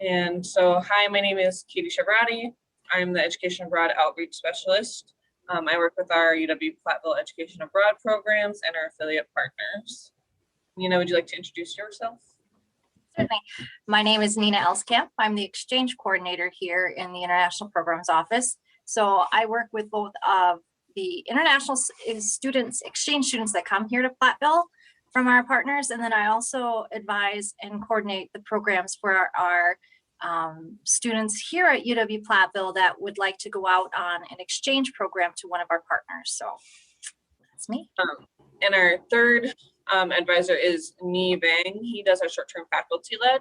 And so, hi, my name is Katie Chavrati. I'm the Education Abroad Outreach Specialist. I work with our UW-Platteville Education Abroad programs and our affiliate partners. Nina, would you like to introduce yourself? Certainly. My name is Nina Elskamp. I'm the exchange coordinator here in the International Programs Office. So I work with both of the international students, exchange students that come here to Platteville from our partners, and then I also advise and coordinate the programs for our students here at UW-Platteville that would like to go out on an exchange program to one of our partners. So that's me. And our third advisor is Nhi Vang. He does our short-term faculty lead.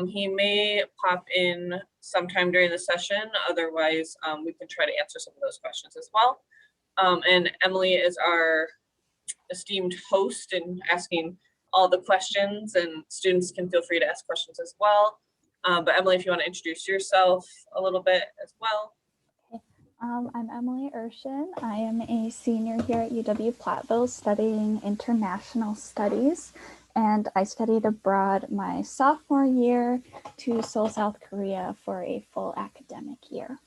He may pop in sometime during the session. Otherwise, we can try to answer some of those questions as well. And Emily is our esteemed host and asking all the questions, and students can feel free to ask questions as well. But Emily, if you want to introduce yourself a little bit as well. I'm Emily Urshan. I am a senior here at UW-Platteville studying international studies, and I studied abroad my sophomore year to Seoul, South Korea for a full academic year.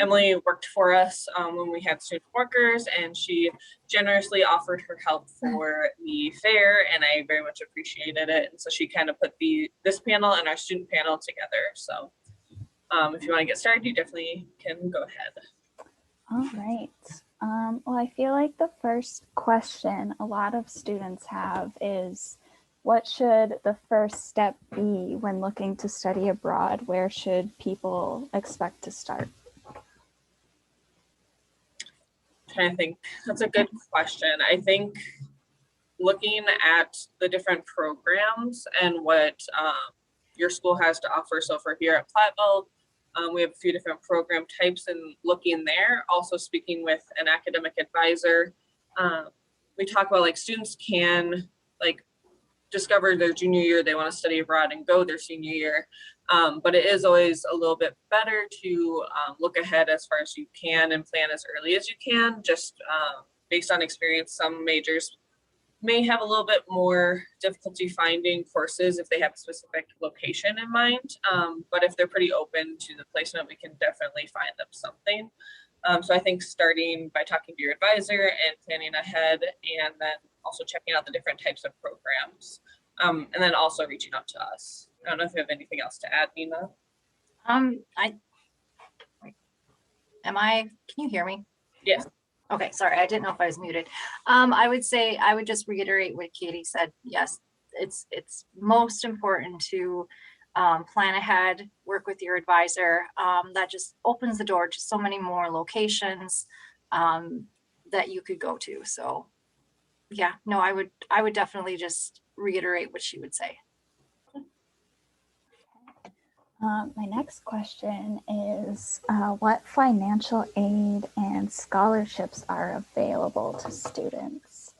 Emily worked for us when we had student workers, and she generously offered her help for the fair, and I very much appreciated it. And so she kind of put this panel and our student panel together. So if you want to get started, you definitely can go ahead. All right. Well, I feel like the first question a lot of students have is, what should the first step be when looking to study abroad? Where should people expect to start? I'm trying to think. That's a good question. I think looking at the different programs and what your school has to offer. So for here at Platteville, we have a few different program types, and looking there, also speaking with an academic advisor. We talk about like students can like discover their junior year, they want to study abroad and go their senior year. But it is always a little bit better to look ahead as far as you can and plan as early as you can. Just based on experience, some majors may have a little bit more difficulty finding courses if they have a specific location in mind. But if they're pretty open to the placement, we can definitely find them something. So I think starting by talking to your advisor and planning ahead, and then also checking out the different types of programs, and then also reaching out to us. I don't know if you have anything else to add, Nina. Can you hear me? Yes. Okay, sorry, I didn't know if I was muted. I would say, I would just reiterate what Katie said. Yes, it's most important to plan ahead, work with your advisor. That just opens the door to so many more locations that you could go to. So yeah, no, I would definitely just reiterate what she would say. My next question is, what financial aid and scholarships are available to students?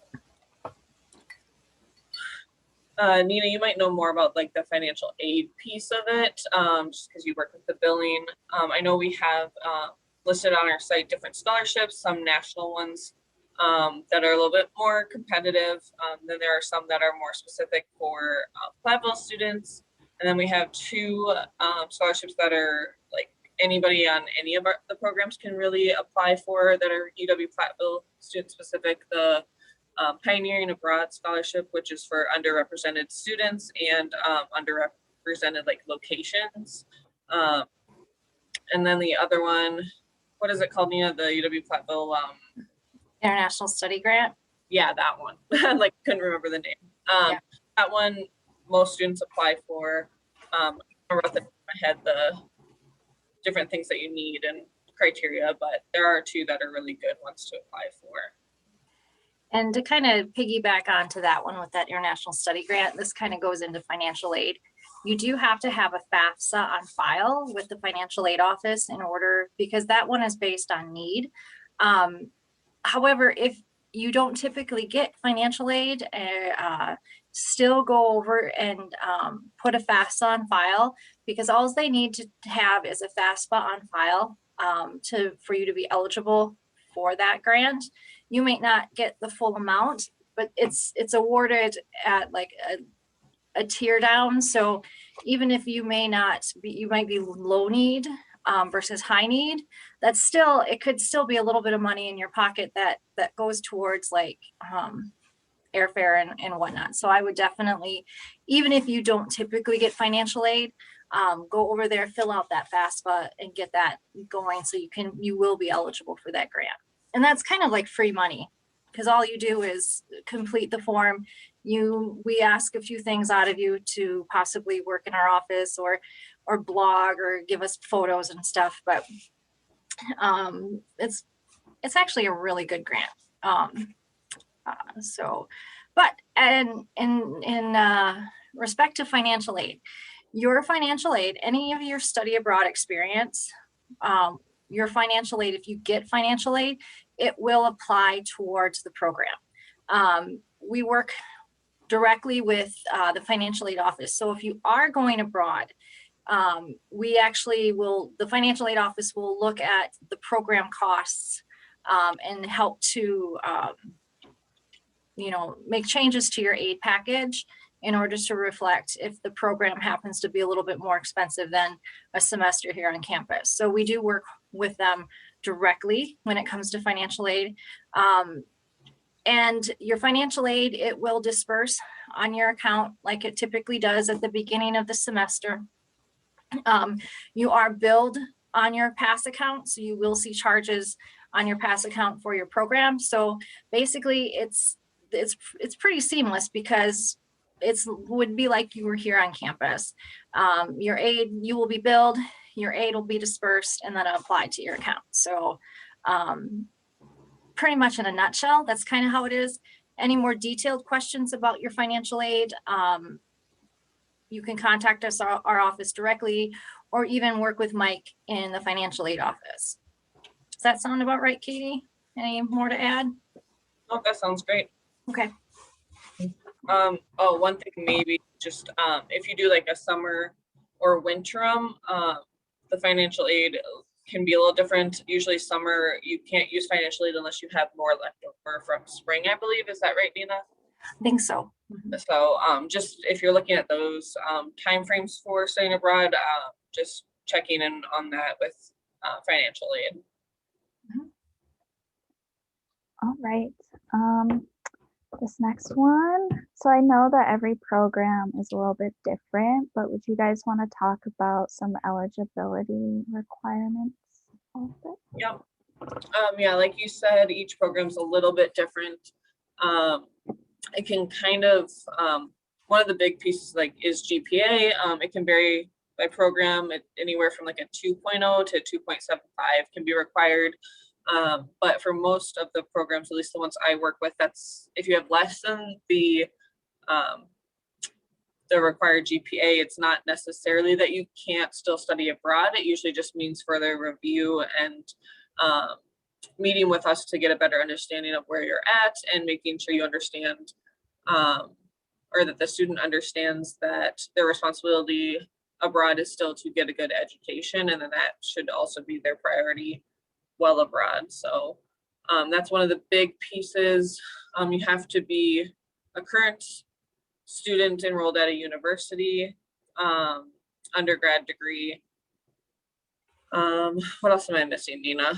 Nina, you might know more about like the financial aid piece of it, just because you work with the billing. I know we have listed on our site different scholarships, some national ones that are a little bit more competitive. Then there are some that are more specific for Platteville students. And then we have two scholarships that are like anybody on any of the programs can really apply for, that are UW-Platteville student specific. The Pioneering Abroad Scholarship, which is for underrepresented students and underrepresented like locations. And then the other one, what is it called, Nina? The UW-Platteville International Study Grant. Yeah, that one. Like couldn't remember the name. Yeah. That one most students apply for. I wrote off the top of my head the different things that you need and criteria, but there are two that are really good ones to apply for. And to kind of piggyback onto that one with that International Study Grant, this kind of goes into financial aid. You do have to have a FAFSA on file with the financial aid office in order, because that one is based on need. However, if you don't typically get financial aid, still go over and put a FAFSA on file, because all they need to have is a FAFSA on file for you to be eligible for that grant. You may not get the full amount, but it's awarded at like a tier down. So even if you may not be, you might be low need versus high need, that's still, it could still be a little bit of money in your pocket that goes towards like airfare and whatnot. So I would definitely, even if you don't typically get financial aid, go over there, fill out that FAFSA and get that going so you will be eligible for that grant. And that's kind of like free money because all you do is complete the form. We ask a few things out of you to possibly work in our office or blog or give us photos and stuff. But it's actually a really good grant. But in respect to financial aid, your financial aid, any of your study abroad experience, your financial aid, if you get financial aid, it will apply towards the program. We work directly with the financial aid office. So if you are going abroad, the financial aid office will look at the program costs and help to make changes to your aid package in order to reflect if the program happens to be a little bit more expensive than a semester here on campus. So we do work with them directly when it comes to financial aid. And your financial aid, it will disperse on your account like it typically does at the beginning of the semester. You are billed on your PASS account, so you will see charges on your PASS account for your program. So basically it's pretty seamless because would be like you were here on campus. Your aid, you will be billed, your aid will be dispersed and then applied to your account. So pretty much in a nutshell, that's kind of how it is. Any more detailed questions about your financial aid, you can contact us, our office directly, or even work with Mike in the financial aid office. Does that sound about right, Katie? Any more to add? Oh, that sounds great. Okay. One thing maybe just if you do like a summer or winterim, the financial aid can be a little different. Usually summer, you can't use financial aid unless you have more left over from spring, I believe. Is that right, Nina? I think so. So just if you're looking at those timeframes for studying abroad, just checking in on that with financial aid. All right. This next one. So I know that every program is a little bit different, but would you guys want to talk about some eligibility requirements also? Yep. Yeah, like you said, each program's a little bit different. It can kind of, one of the big pieces like is GPA. It can vary by program. Anywhere from like a 2.0 to 2.75 can be required. But for most of the programs, at least the ones I work with, that's if you have less than the required GPA, it's not necessarily that you can't still study abroad. It usually just means further review and meeting with us to get a better understanding of where you're at and making sure you understand or that the student understands that their responsibility abroad is still to get a good education, and then that should also be their priority while abroad. So that's one of the big pieces. You have to be a current student enrolled at a university, undergrad degree. What else am I missing, Nina?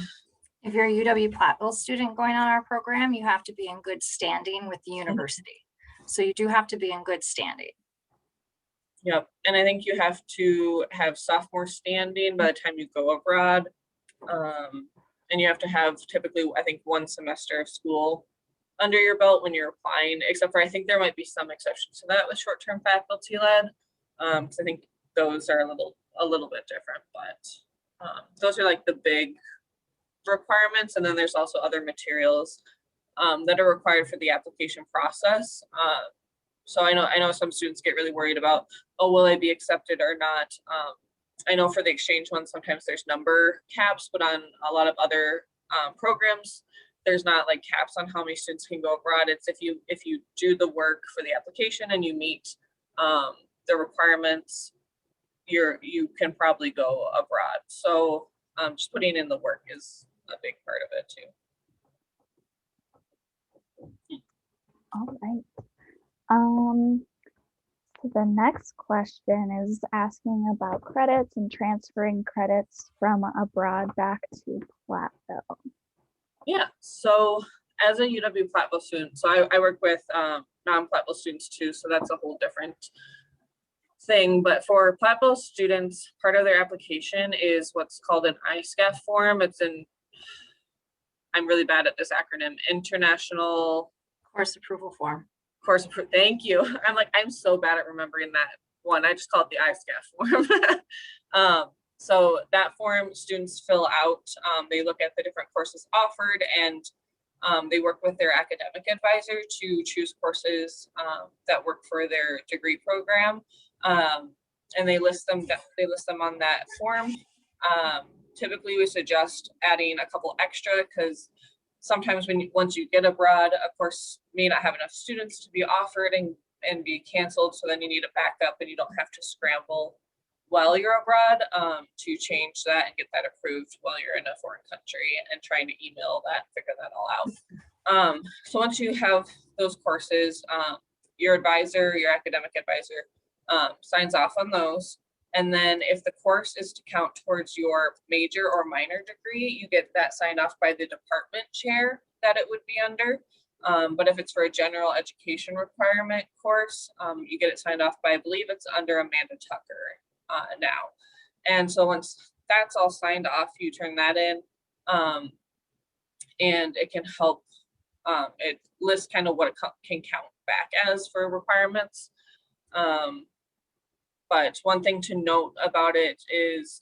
If you're a UW-Platteville student going on our program, you have to be in good standing with the university. So you do have to be in good standing. Yep, and I think you have to have sophomore standing by the time you go abroad. And you have to have typically, I think, 1 semester of school under your belt when you're applying, except for I think there might be some exceptions to that with short-term faculty led. Because I think those are a little bit different, but those are like the big requirements. And then there's also other materials that are required for the application process. So I know some students get really worried about, oh, will I be accepted or not? I know for the exchange one, sometimes there's number caps, but on a lot of other programs, there's not like caps on how many students can go abroad. It's if you do the work for the application and you meet the requirements, you can probably go abroad. So just putting in the work is a big part of it too. All right. the next question is asking about credits and transferring credits from abroad back to Platteville. Yeah, so as a UW Platteville student, so I work with non-Platteville students too, so that's a whole different thing. But for Platteville students, part of their application is what's called an ISCAF form. I'm really bad at this acronym, International Course approval form. Course Approved. Thank you. I'm so bad at remembering that one. I just call it the ISCAF form. So that form students fill out. They look at the different courses offered, and they work with their academic advisor to choose courses that work for their degree program, and they list them on that form. Typically, we suggest adding a couple extra because sometimes once you get abroad, a course may not have enough students to be offered and be canceled. So then you need a backup, and you don't have to scramble while you're abroad to change that and get that approved while you're in a foreign country and trying to email that, figure that all out. So once you have those courses, your academic advisor signs off on those. And then if the course is to count towards your major or minor degree, you get that signed off by the department chair that it would be under. But if it's for a general education requirement course, you get it signed off by, I believe it's under Amanda Tucker now. And so once that's all signed off, you turn that in, and it can help, it lists kind of what it can count back as for requirements. But one thing to note about it is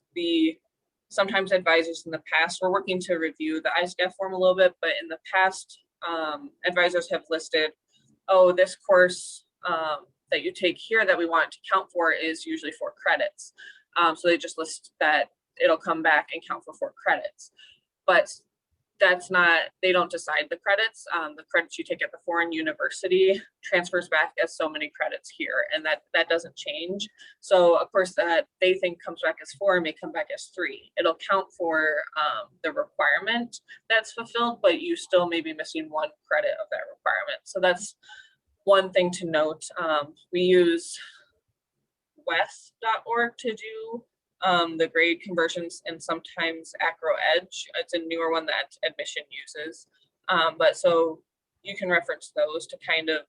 sometimes advisors in the past, we're working to review the ISCAF form a little bit, but in the past, advisors have listed, oh, this course that you take here that we want to count for is usually 4 credits. So they just list that it'll come back and count for 4 credits. But that's not, they don't decide the credits. The credits you take at the foreign university transfers back as so many credits here, and that doesn't change. So of course that they think comes back as 4 may come back as 3. It'll count for the requirement that's fulfilled, but you still may be missing 1 credit of that requirement. So that's one thing to note. We use wes.org to do the grade conversions, and sometimes AcroEdge. It's a newer one that Admission uses. But so you can reference those to kind of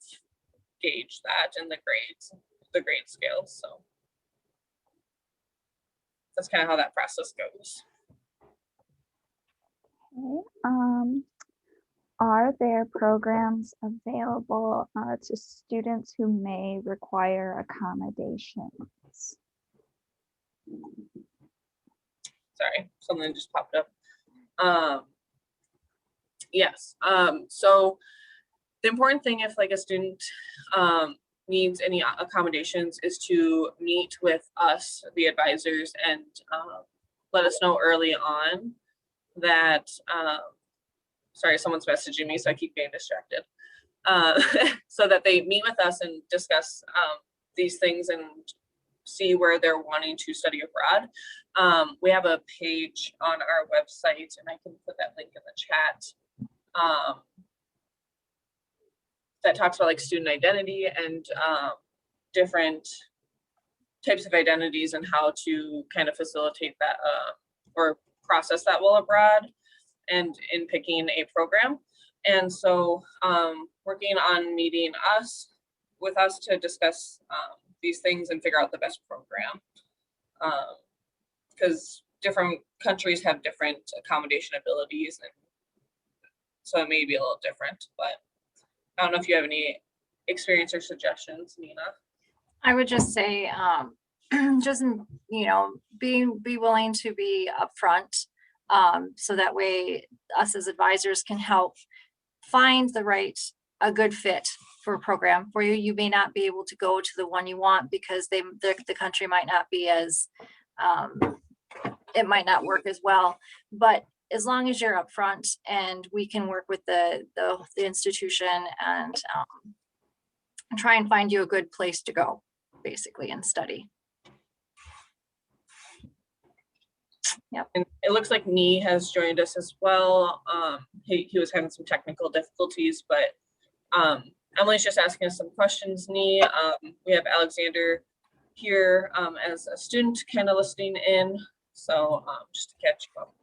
gauge that in the grade scales. So that's kind of how that process goes. Okay. Are there programs available to students who may require accommodations? Sorry, something just popped up. Yes. So the important thing if like a student needs any accommodations is to meet with us, the advisors, and let us know early on that, sorry, someone's messaging me, so I keep getting distracted. So that they meet with us and discuss these things and see where they're wanting to study abroad. We have a page on our website, and I can put that link in the chat, that talks about like student identity and different types of identities and how to kind of facilitate that or process that while abroad and in picking a program. And so working on meeting with us to discuss these things and figure out the best program, because different countries have different accommodation abilities, and so it may be a little different. But I don't know if you have any experience or suggestions, Nina. I would just say, just, be willing to be upfront, so that way us as advisors can help find a good fit for a program for you. You may not be able to go to the one you want because the country might not be as, it might not work as well. But as long as you're upfront and we can work with the institution and try and find you a good place to go, basically, and study. Yep. And it looks like Nee has joined us as well. He was having some technical difficulties, but Emily's just asking us some questions, Nee. We have Alexander here as a student kind of listening in. So just to catch you up.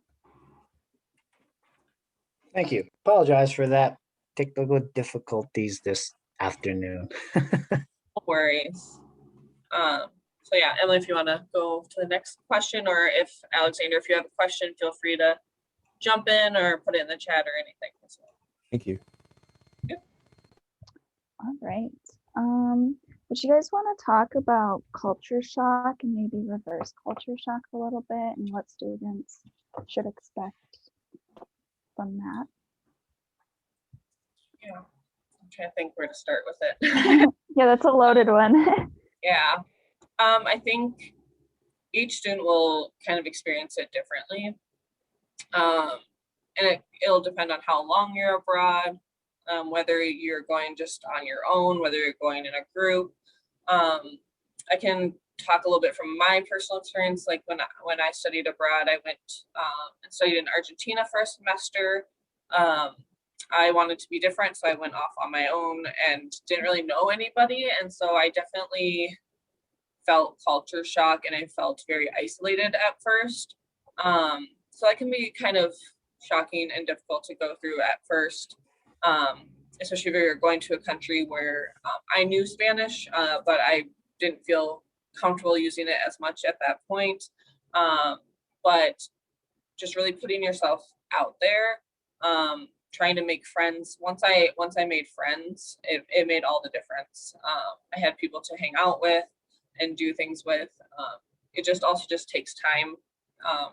Thank you. Apologize for that technical difficulties this afternoon. No worries. So yeah, Emily, if you want to go to the next question, or if Alexander, if you have a question, feel free to jump in or put it in the chat or anything as well. Thank you. All right. Would you guys want to talk about culture shock and maybe reverse culture shock a little bit and what students should expect from that? Yeah, I'm trying to think where to start with it. Yeah, that's a loaded one. Yeah, I think each student will kind of experience it differently. And it'll depend on how long you're abroad, whether you're going just on your own, whether you're going in a group. I can talk a little bit from my personal experience. Like when I studied abroad, I went and studied in Argentina for a semester. I wanted to be different, so I went off on my own and didn't really know anybody. And so I definitely felt culture shock and I felt very isolated at first. So that can be kind of shocking and difficult to go through at first, especially if you're going to a country where I knew Spanish, but I didn't feel comfortable using it as much at that point. But just really putting yourself out there, trying to make friends. Once I made friends, it made all the difference. I had people to hang out with and do things with. It just also just takes time,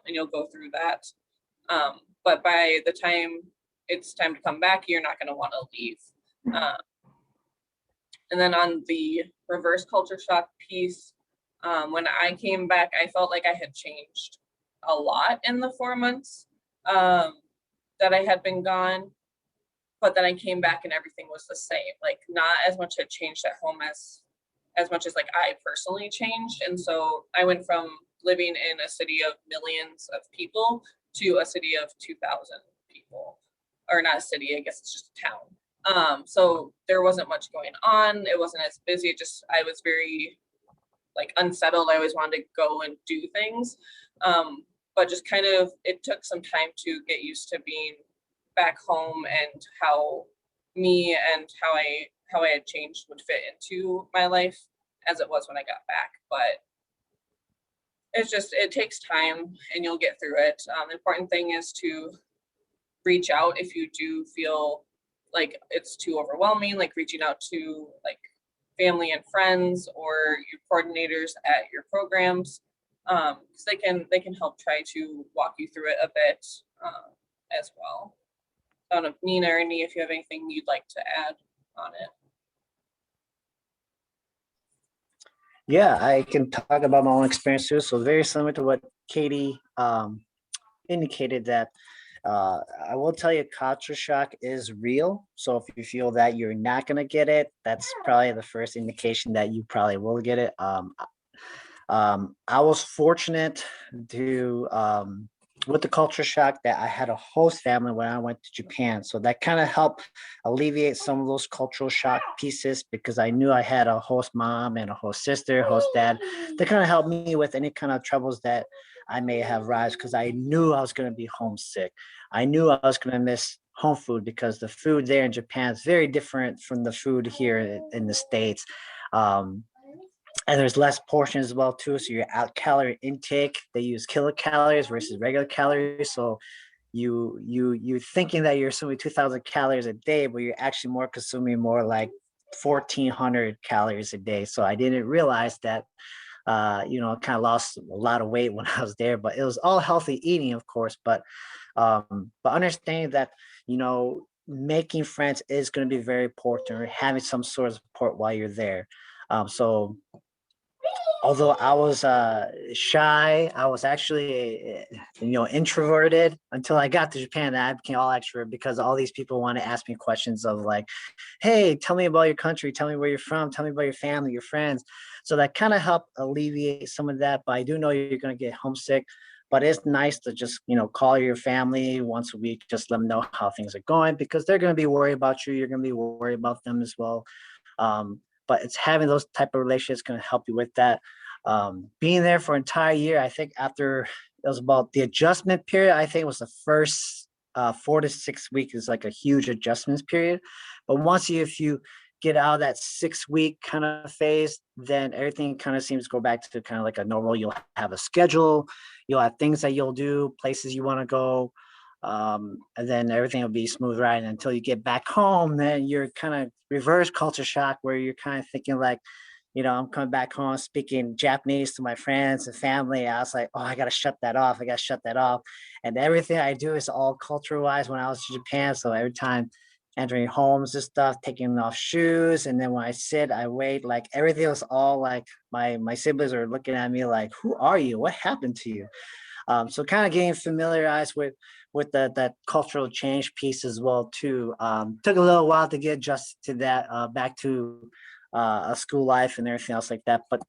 and you'll go through that. But by the time it's time to come back, you're not going to want to leave. And then on the reverse culture shock piece, when I came back, I felt like I had changed a lot in the 4 months that I had been gone. But then I came back and everything was the same. Like not as much had changed at home as much as like I personally changed. And so I went from living in a city of millions of people to a city of 2,000 people, or not a city, I guess it's just a town. So there wasn't much going on. It wasn't as busy. I was very like unsettled. I always wanted to go and do things. But just kind of, it took some time to get used to being back home and how me and how I had changed would fit into my life as it was when I got back. But it takes time and you'll get through it. The important thing is to reach out if you do feel like it's too overwhelming, like reaching out to like family and friends or your coordinators at your programs, because they can help try to walk you through it a bit as well. I don't know, Nina or Nee, if you have anything you'd like to add on it. Yeah, I can talk about my own experience too. So very similar to what Katie indicated, that I will tell you culture shock is real. So if you feel that you're not going to get it, that's probably the first indication that you probably will get it. I was fortunate to with the culture shock that I had a host family when I went to Japan. So that kind of helped alleviate some of those cultural shock pieces, because I knew I had a host mom and a host sister, host dad. They kind of helped me with any kind of troubles that I may have rise, because I knew I was going to be homesick. I knew I was going to miss home food, because the food there in Japan is very different from the food here in the States. And there's less portions as well too. So your out calorie intake, they use kilocalories versus regular calories. So you thinking that you're consuming 2,000 calories a day, but you're actually consuming more like 1,400 calories a day. So I didn't realize that. I kind of lost a lot of weight when I was there, but it was all healthy eating, of course. But understanding that, making friends is going to be very important, or having some sort of support while you're there. So although I was shy, I was actually, introverted until I got to Japan. And I became all extrovert, because all these people want to ask me questions of like, hey, tell me about your country. Tell me where you're from. Tell me about your family, your friends. So that kind of helped alleviate some of that. But I do know you're going to get homesick. but it's nice to just, call your family once a week, just let them know how things are going, because they're going to be worried about you. You're going to be worried about them as well. But it's having those type of relationships going to help you with that. Being there for an entire year, I think after it was about the adjustment period, I think it was the first 4 to 6 weeks is like a huge adjustments period. But if you get out of that 6 week kind of phase, then everything kind of seems to go back to kind of like a normal. You'll have a schedule, you'll have things that you'll do, places you want to go, and then everything will be smooth riding until you get back home. Then you're kind of reverse culture shock, where you're kind of thinking like, I'm coming back home speaking Japanese to my friends and family. I was like, oh, I got to shut that off. I got to shut that off. And everything I do is all culture wise when I was in Japan. So every time entering homes and stuff, taking off shoes. And then when I sit, I wait, like everything was all like my siblings are looking at me like, who are you? What happened to you? So kind of getting familiarized with that cultural change piece as well too. Took a little while to get adjusted to that, back to a school life and everything else like that. But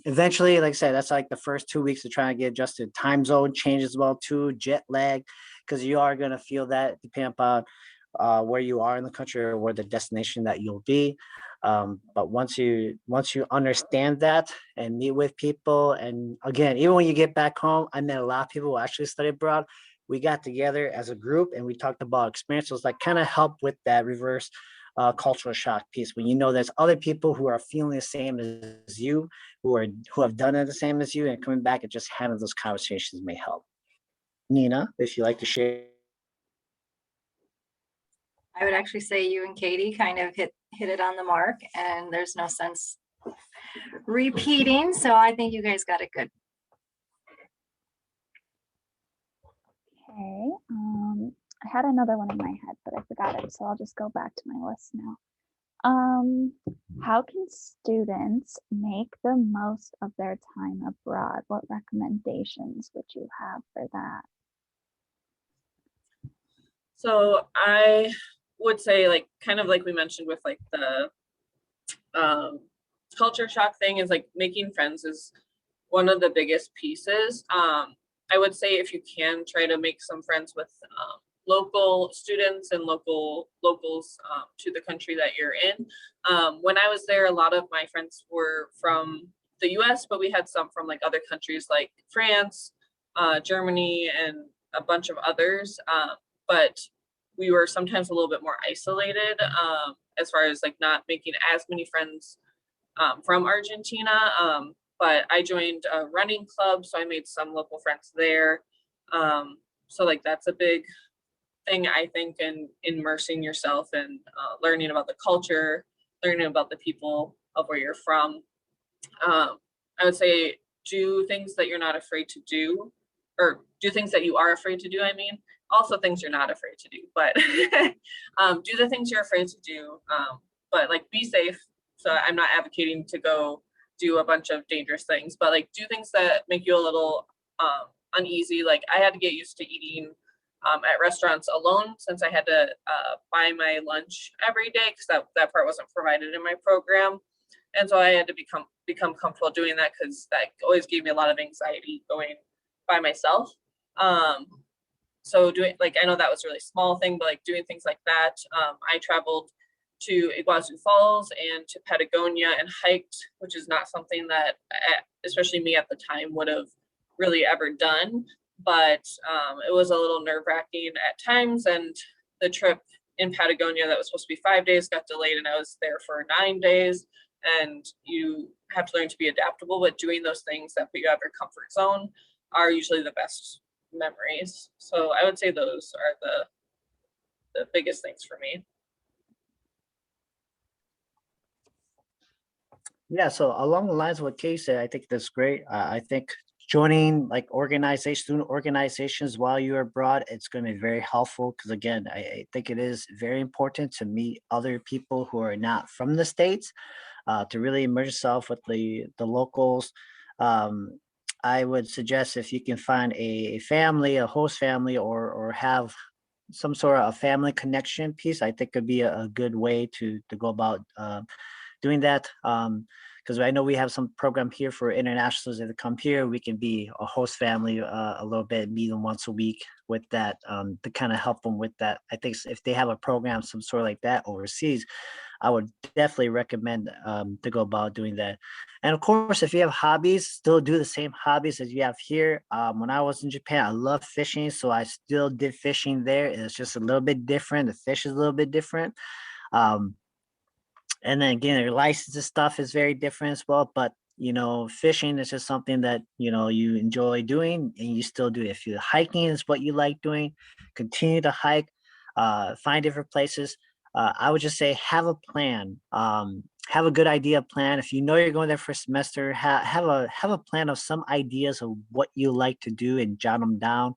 eventually, like I said, that's like the first 2 weeks of trying to get adjusted. Time zone change as well too, jet lag, because you are going to feel that depending upon where you are in the country or where the destination that you'll be. But once you understand that and meet with people, and again, even when you get back home, I met a lot of people who actually studied abroad. We got together as a group and we talked about experiences that kind of help with that reverse cultural shock piece. When there's other people who are feeling the same as you, who have done it the same as you, and coming back and just having those conversations may help. Nina, if you like to share. I would actually say you and Katie kind of hit it on the mark, and there's no sense repeating. So I think you guys got it good. Okay. I had another one in my head, but I forgot it, so I'll just go back to my list now. How can students make the most of their time abroad? What recommendations would you have for that? So I would say, like, kind of like we mentioned with like the culture shock thing, is like making friends is one of the biggest pieces. I would say if you can, try to make some friends with local students and locals to the country that you're in. When I was there, a lot of my friends were from the US, but we had some from like other countries like France, Germany, and a bunch of others. But we were sometimes a little bit more isolated, as far as like not making as many friends from Argentina. But I joined a running club, so I made some local friends there. So like that's a big thing, I think, in immersing yourself and learning about the culture, learning about the people of where you're from. I would say do things that you're not afraid to do, or do things that you are afraid to do. I mean, also things you're not afraid to do, but do the things you're afraid to do. But like be safe. So I'm not advocating to go do a bunch of dangerous things, but like do things that make you a little uneasy. Like I had to get used to eating at restaurants alone, since I had to buy my lunch every day, because that part wasn't provided in my program. And so I had to become comfortable doing that, because that always gave me a lot of anxiety going by myself. So doing, like, I know that was a really small thing, but like doing things like that. I traveled to Iguazu Falls and to Patagonia and hiked, which is not something that, especially me at the time, would have really ever done. But it was a little nerve-wracking at times, and the trip in Patagonia that was supposed to be 5 days got delayed, and I was there for 9 days. And you have to learn to be adaptable, but doing those things that put you out of your comfort zone are usually the best memories. So I would say those are the biggest things for me. Yeah, so along the lines of what Kay said, I think that's great. I think joining like student organizations while you're abroad, it's going to be very helpful, because again, I think it is very important to meet other people who are not from the States, to really immerse yourself with the locals. I would suggest if you can find a family, a host family, or have some sort of a family connection piece, I think could be a good way to go about doing that. because I know we have some program here for internationals that come here. We can be a host family a little bit, meet them once a week with that to kind of help them with that. I think if they have a program, some sort of like that overseas, I would definitely recommend to go about doing that. And of course, if you have hobbies, still do the same hobbies as you have here. When I was in Japan, I love fishing, so I still did fishing there. It's just a little bit different. The fish is a little bit different. Um, and then again, your license and stuff is very different as well. But fishing is just something that you enjoy doing, and you still do it. If you hiking is what you like doing, continue to hike, find different places. I would just say have a plan. Have a good idea plan. If you know you're going there for a semester, have a plan of some ideas of what you like to do and jot them down.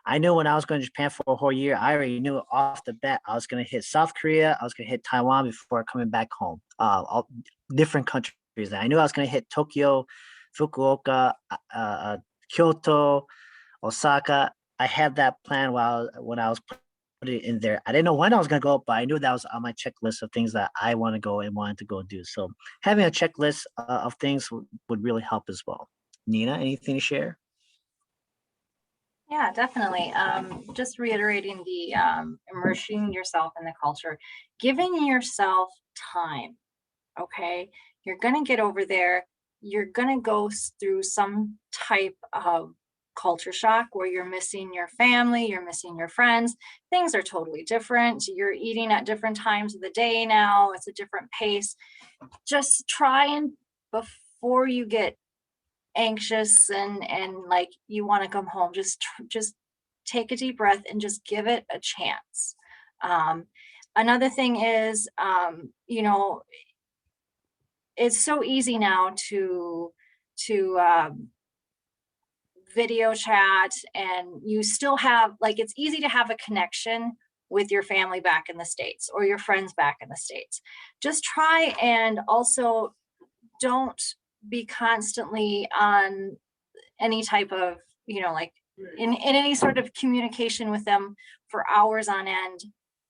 I knew when I was going to Japan for a whole year, I already knew off the bat I was going to hit South Korea, I was going to hit Taiwan before coming back home. All different countries. I knew I was going to hit Tokyo, Fukuoka, Kyoto, Osaka. I had that plan when I was putting it in there. I didn't know when I was going to go, but I knew that was on my checklist of things that I want to go and wanted to go do. So having a checklist of things would really help as well. Nina, anything to share? Yeah, definitely. Just reiterating the immersing yourself in the culture, giving yourself time. Okay, you're gonna get over there. You're gonna go through some type of culture shock where you're missing your family, you're missing your friends. Things are totally different. You're eating at different times of the day now. It's a different pace. Just try and before you get anxious and like you want to come home, just take a deep breath and just give it a chance. Another thing is it's so easy now to video chat, and you still have, like, it's easy to have a connection with your family back in the States or your friends back in the States. Just try, and also don't be constantly on any type of, like in any sort of communication with them for hours on end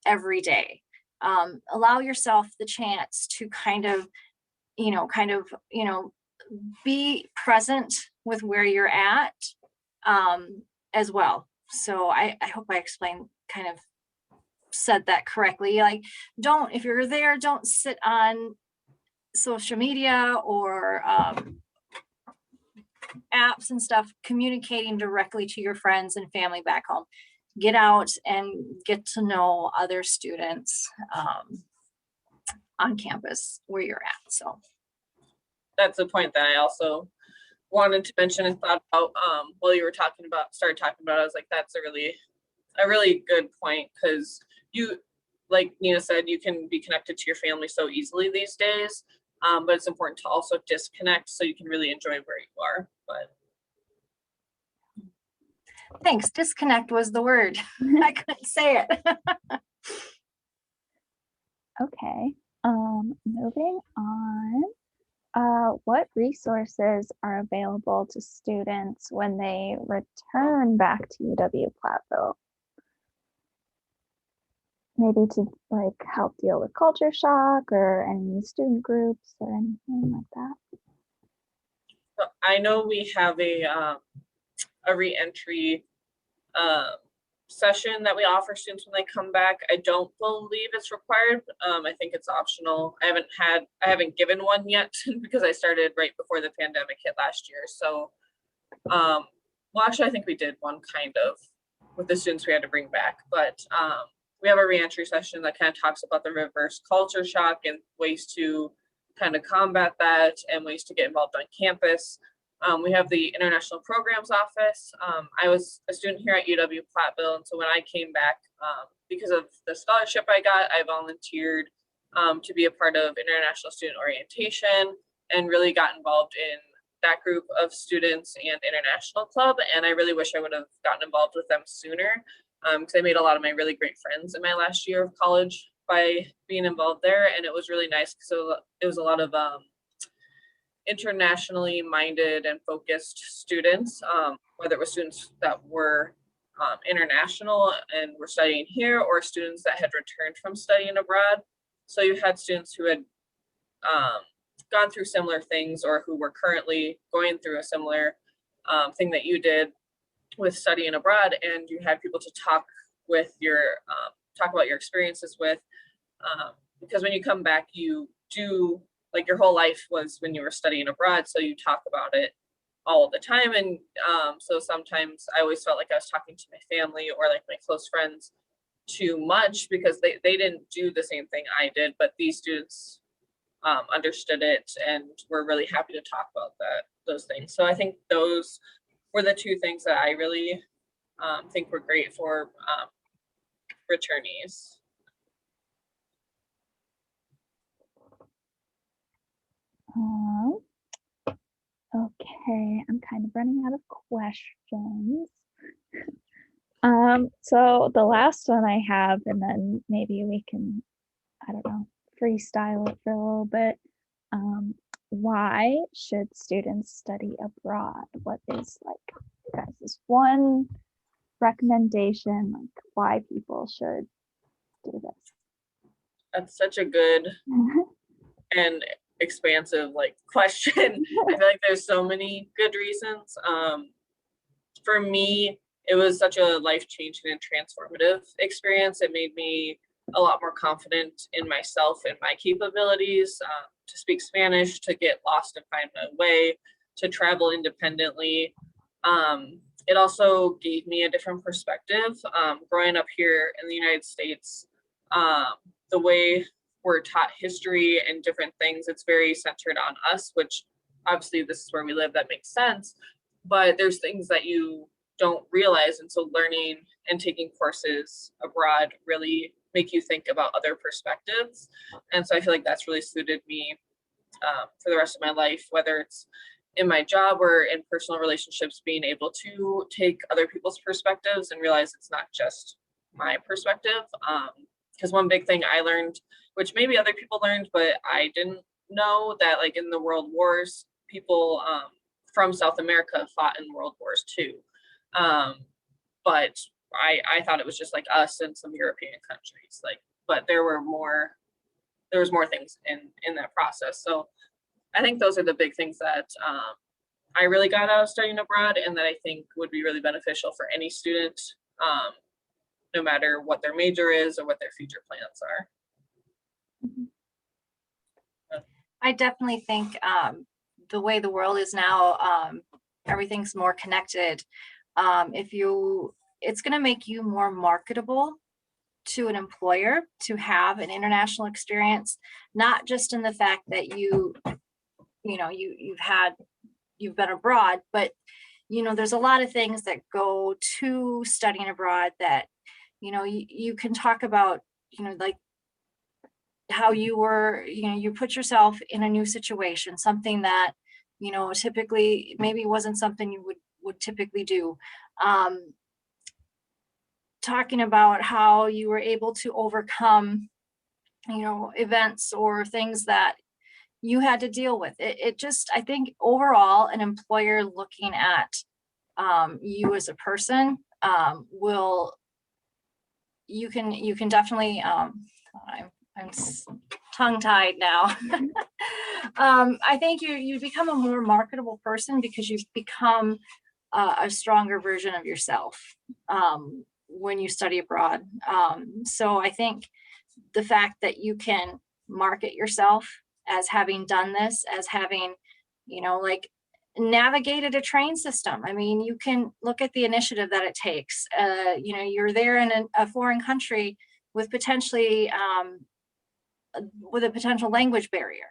every day. Allow yourself the chance to kind of be present with where you're at as well. So I hope I explained, kind of said that correctly. Like, if you're there, don't sit on social media or apps and stuff communicating directly to your friends and family back home. Get out and get to know other students on campus where you're at. So that's a point that I also wanted to mention and thought about while you were started talking about it. I was like, that's a really good point, because you, like Nina said, you can be connected to your family so easily these days, but it's important to also disconnect so you can really enjoy where you are. But thanks. Disconnect was the word. I couldn't say it. Okay, moving on. What resources are available to students when they return back to UW-Platteville? Maybe to like help deal with culture shock or any student groups or anything like that. so I know we have a re-entry session that we offer students when they come back. I don't believe it's required. I think it's optional. I haven't given one yet because I started right before the pandemic hit last year. So, well, actually, I think we did one kind of with the students we had to bring back, but we have a reentry session that kind of talks about the reverse culture shock and ways to kind of combat that and ways to get involved on campus. We have the International Programs Office. I was a student here at UW-Platteville, and so when I came back, because of the scholarship I got, I volunteered to be a part of International Student Orientation and really got involved in that group of students and International Club. And I really wish I would have gotten involved with them sooner, because I made a lot of my really great friends in my last year of college by being involved there. And it was really nice because it was a lot of internationally minded and focused students, whether it was students that were international and were studying here, or students that had returned from studying abroad. So you had students who had gone through similar things or who were currently going through a similar thing that you did with studying abroad, and you had people to talk with your talk about your experiences with, because when you come back, you do, like, your whole life was when you were studying abroad, so you talk about it all the time. And so sometimes I always felt like I was talking to my family or like my close friends too much, because they didn't do the same thing I did, but these students understood it and were really happy to talk about those things. So I think those were the two things that I really think were great for returnees. Okay, I'm kind of running out of questions. So the last one I have, and then maybe we can, I don't know, freestyle it for a little bit. Why should students study abroad? What is, like, guys' one recommendation, like, why people should do this? That's such a good and expansive like question. I feel like there's so many good reasons. For me, it was such a life-changing and transformative experience. It made me a lot more confident in myself and my capabilities, to speak Spanish, to get lost and find my way, to travel independently. It also gave me a different perspective. Growing up here in the United States, the way we're taught history and different things, it's very centered on us, which obviously this is where we live, that makes sense. But there's things that you don't realize. And so learning and taking courses abroad really make you think about other perspectives. And so I feel like that's really suited me for the rest of my life, whether it's in my job or in personal relationships, being able to take other people's perspectives and realize it's not just my perspective. Because one big thing I learned, which maybe other people learned, but I didn't know, that like in the world wars, people from South America fought in World Wars too. But I thought it was just like us and some European countries, like, but there was more things in that process. So I think those are the big things that I really got out of studying abroad, and that I think would be really beneficial for any student, no matter what their major is or what their future plans are. I definitely think the way the world is now, everything's more connected. It's going to make you more marketable to an employer to have an international experience, not just in the fact that you've been abroad, but there's a lot of things that go to studying abroad that you can talk about, like how you were, you put yourself in a new situation, something that typically maybe wasn't something you would typically do. Talking about how you were able to overcome events or things that you had to deal with. It just, I think overall, an employer looking at you as a person you can definitely, I'm tongue-tied now. I think you become a more marketable person because you've become a stronger version of yourself when you study abroad. So I think the fact that you can market yourself as having done this, as having, like navigated a train system. I mean, you can look at the initiative that it takes. You're there in a foreign country with potentially with a potential language barrier.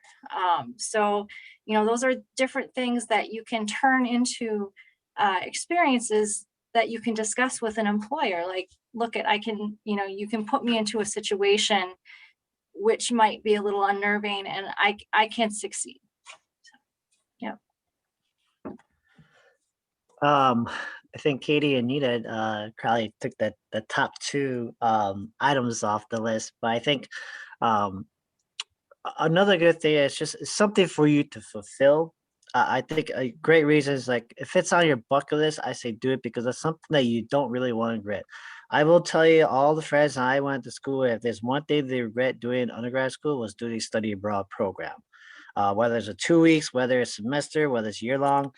So, those are different things that you can turn into experiences that you can discuss with an employer. Like, look at, you can put me into a situation which might be a little unnerving and I can succeed. So, yeah. I think Katie and Nita probably took the top two items off the list, but I think another good thing is just something for you to fulfill. I think a great reason is, like, if it's on your bucket list, I say do it because it's something that you don't really want to regret. I will tell you, all the friends I went to school with, if there's one thing they regret doing in undergrad school was doing a study abroad program. whether it's a 2 weeks, whether it's semester, whether it's year long.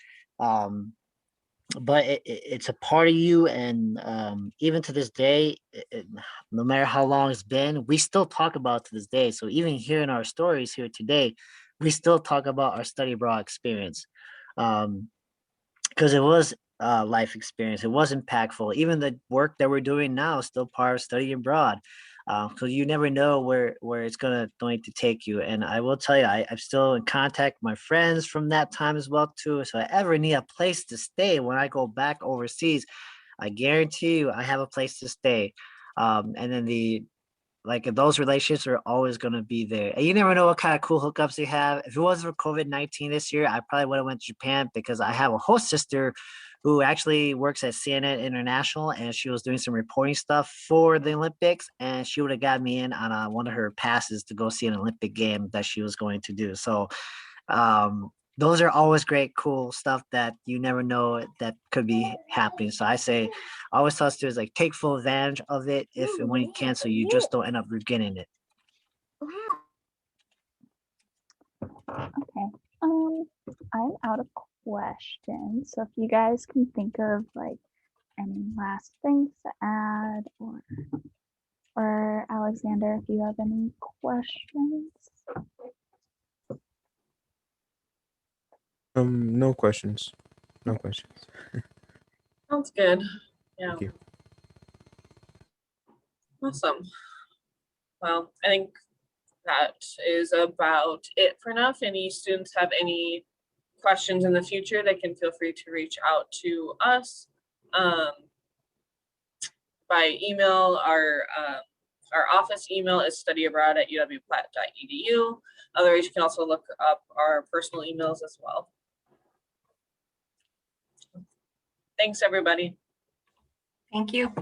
But it's a part of you, and even to this day, no matter how long it's been, we still talk about it to this day. So even hearing our stories here today, we still talk about our study abroad experience, because it was a life experience. It was impactful. Even the work that we're doing now is still part of study abroad. So you never know where it's going to take you. And I will tell you, I'm still in contact with my friends from that time as well too. So if I ever need a place to stay when I go back overseas, I guarantee you I have a place to stay. And then those relationships are always going to be there. And you never know what kind of cool hookups they have. If it wasn't for COVID-19 this year, I probably would have went to Japan, because I have a host sister who actually works at CNN International, and she was doing some reporting stuff for the Olympics, and she would have got me in on one of her passes to go see an Olympic game that she was going to do. So those are always great, cool stuff that you never know that could be happening. So I say, I always tell students, like, take full advantage of it if and when you can, so you just don't end up regretting it. Okay. I'm out of questions. So if you guys can think of like any last things to add, or Alexander, if you have any questions. No questions. No questions. Sounds good. Yeah. Thank you. Awesome. Well, I think that is about it for now. If any students have any questions in the future, they can feel free to reach out to us by email. Our office email is studyabroad@uwplatt.edu. Otherwise, you can also look up our personal emails as well. Thanks, everybody. Thank you.